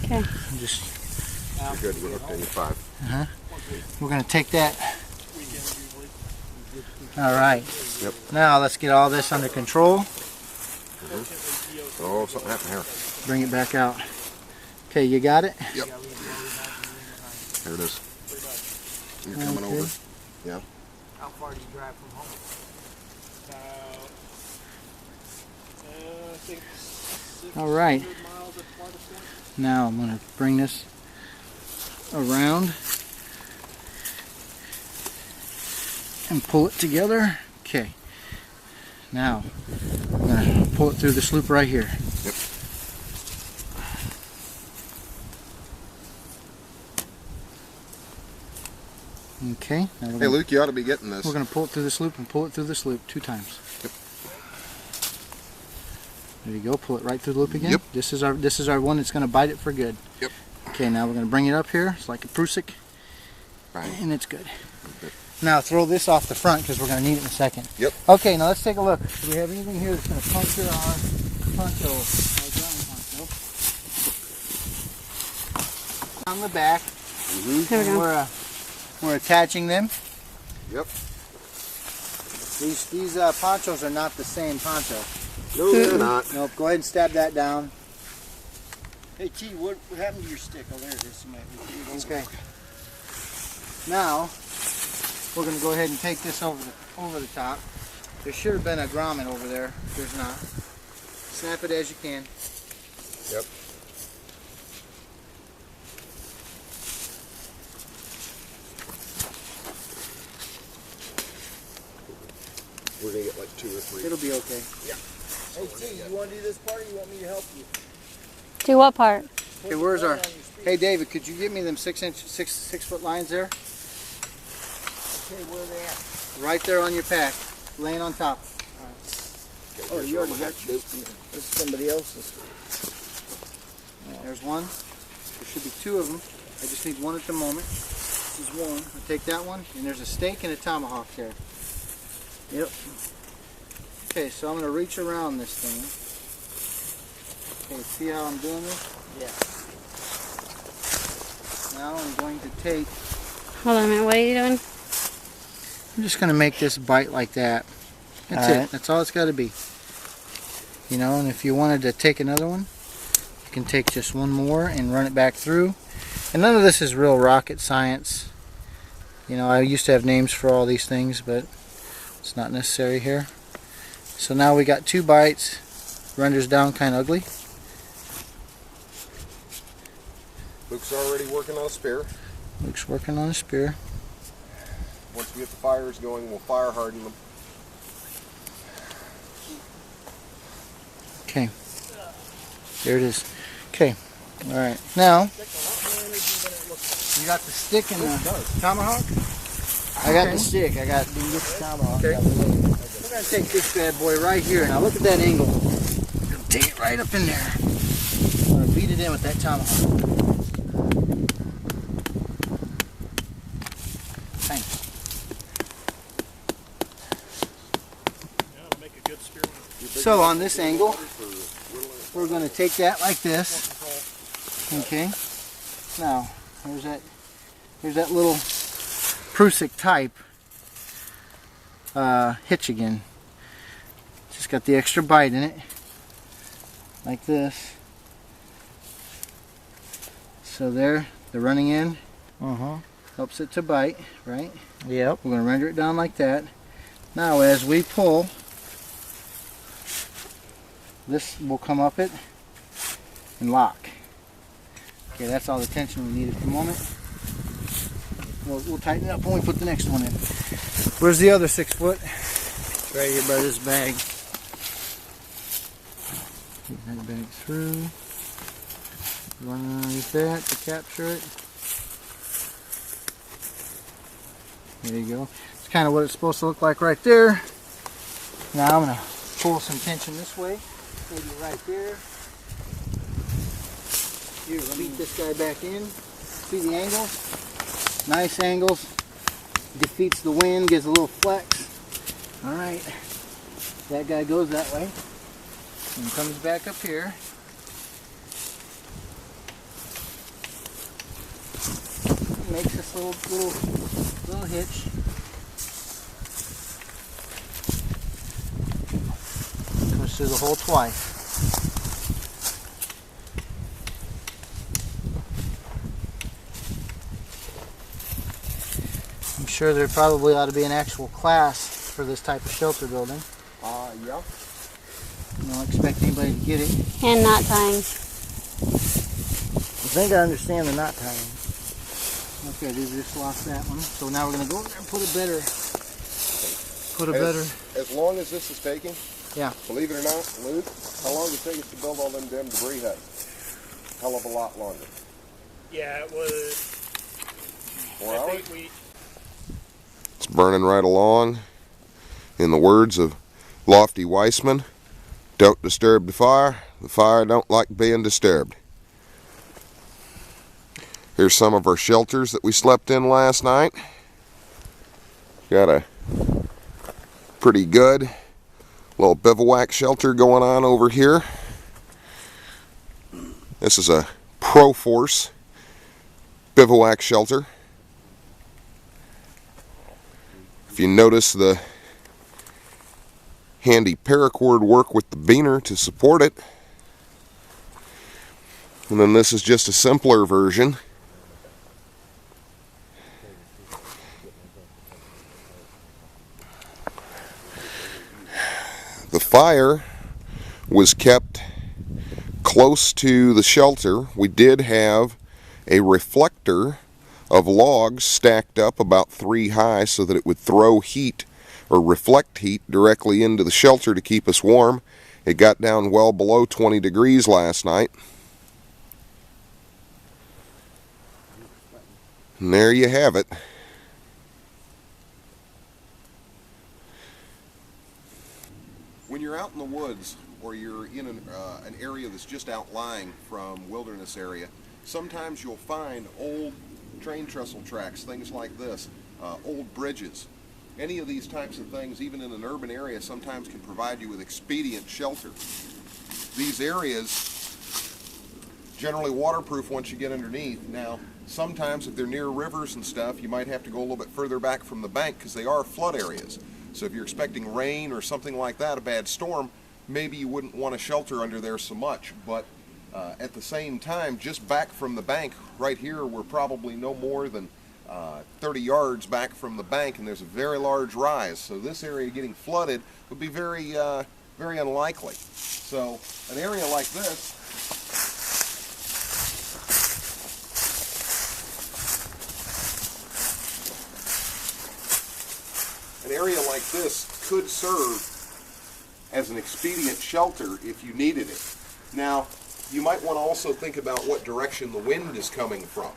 Okay. Just. You're good. We're hooked in 5. We're going to take that. All right. Yep. Now let's get all this under control. Oh, something happened here. Bring it back out. Okay, you got it? Yep. There it is. You're coming over. Yeah. How far do you drive from home? I think 600 All right. miles at farthest point. Now I'm going to bring this around and pull it together. Okay. Now I'm going to pull it through this loop right here. Yep. Okay. Now Hey Luke, you ought to be getting this. we're going to pull it through this loop and pull it through this loop 2 times. Yep. There you go. Pull it right through the loop again. Yep. This is our one that's going to bite it for good. Yep. Okay. Now we're going to bring it up here. It's like a prusik. Right. And it's good. Okay. Now throw this off the front because we're going to need it in a second. Yep. Okay, now let's take a look. Do we have anything here that's going to puncture our poncho? Our ground poncho. On the back. There we go. We're attaching them. Yep. These ponchos are not the same poncho. No, they're not. Nope. Go ahead and stab that down. Hey T, what happened to your stick? Oh, there it is. Okay. Now we're going to go ahead and take this over the top. There should have been a grommet over there. There's not. Snap it as you can. Yep. We're going to get like 2 or 3. It'll be okay. Yeah. Hey T, you want to do this part or you want me to help you? Do what part? Okay, where's our? Hey David, could you give me them 6-foot lines there? Okay, where are they at? Right there on your pack, laying on top. Oh, you already got this. This is somebody else's. There's one. There should be 2 of them. I just need one at the moment. This is one. I'll take that one. And there's a steak and a tomahawk there. Yep. Okay, so I'm going to reach around this thing. Okay, see how I'm doing this? Yeah. Now I'm going to take... Hold on a minute. What are you doing? I'm just going to make this bite like that. That's it. That's all it's got to be. You know, and if you wanted to take another one, you can take just one more and run it back through. And none of this is real rocket science. You know, I used to have names for all these things, but it's not necessary here. So now we got 2 bites. Renders down kind of ugly. Luke's already working on a spear. Luke's working on a spear. Once we get the fires going, we'll fire harden them. Okay. There it is. Okay. Alright. Now, you got the stick and the tomahawk? I got the stick. I got the tomahawk. Okay. We're going to take this bad boy right here. Now look at that angle. We're going to take it right up in there. I'm going to beat it in with that tomahawk. Thanks. Yeah, make a good spear. So on this angle, we're going to take that like this. Okay. Now, here's that little prusik type hitch again. Just got the extra bite in it, like this. So there, the running end helps it to bite, right? Yep. We're going to render it down like that. Now as we pull, this will come up it and lock. Okay, that's all the tension we need at the moment. We'll tighten it up when we put the next one in. Where's the other 6 foot? It's right here by this bag. Get that bag through. Run underneath that to capture it. There you go. It's kind of what it's supposed to look like right there. Now I'm going to pull some tension this way. Maybe right there. Here, let me beat this guy back in. See the angles? Nice angles. Defeats the wind, gives a little flex. Alright. That guy goes that way. And comes back up here. makes this little hitch. Goes through the hole twice. I'm sure there probably ought to be an actual class for this type of shelter building. Yeah. I don't expect anybody to get it. And knot tying. I think I understand the knot tying. Okay, we just lost that one. So now we're going to go over there and put a better. As long as this is taking, yeah. Believe it or not, Luke, how long did it take us to build all them damn debris huts? Hell of a lot longer. Yeah, it was. 4 hours? I think we. It's burning right along. In the words of Lofty Weissman, don't disturb the fire don't like being disturbed. Here's some of our shelters that we slept in last night. Got a pretty good little bivouac shelter going on over here. This is a Pro-Force bivouac shelter. If you notice the handy paracord work with the beaner to support it. And then this is just a simpler version. The fire was kept close to the shelter. We did have a reflector of logs stacked up about 3 high so that it would throw heat or reflect heat directly into the shelter to keep us warm. It got down well below 20 degrees last night. And there you have it. When you're out in the woods or you're in an area that's just outlying from wilderness area, sometimes you'll find old train trestle tracks, things like this, old bridges. Any of these types of things, even in an urban area, sometimes can provide you with expedient shelter. These areas, generally waterproof once you get underneath. Now, sometimes if they're near rivers and stuff, you might have to go a little bit further back from the bank because they are flood areas. So if you're expecting rain or something like that, a bad storm, maybe you wouldn't want to shelter under there so much. But at the same time, just back from the bank, right here, we're probably no more than 30 yards back from the bank, and there's a very large rise. So this area getting flooded would be very, very unlikely. So an area like this, could serve as an expedient shelter if you needed it. Now, you might want to also think about what direction the wind is coming from,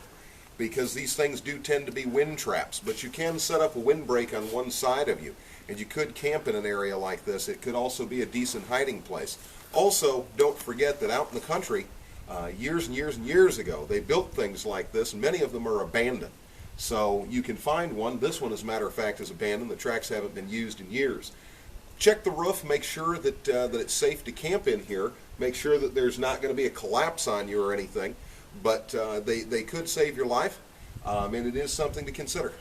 because these things do tend to be wind traps, but you can set up a windbreak on one side of you, and you could camp in an area like this. It could also be a decent hiding place. Also, don't forget that out in the country, years and years and years ago, they built things like this, and many of them are abandoned. So you can find one. This one, as a matter of fact, is abandoned. The tracks haven't been used in years. Check the roof, make sure that, that it's safe to camp in here. Make sure that there's not going to be a collapse on you or anything, but they could save your life, and it is something to consider.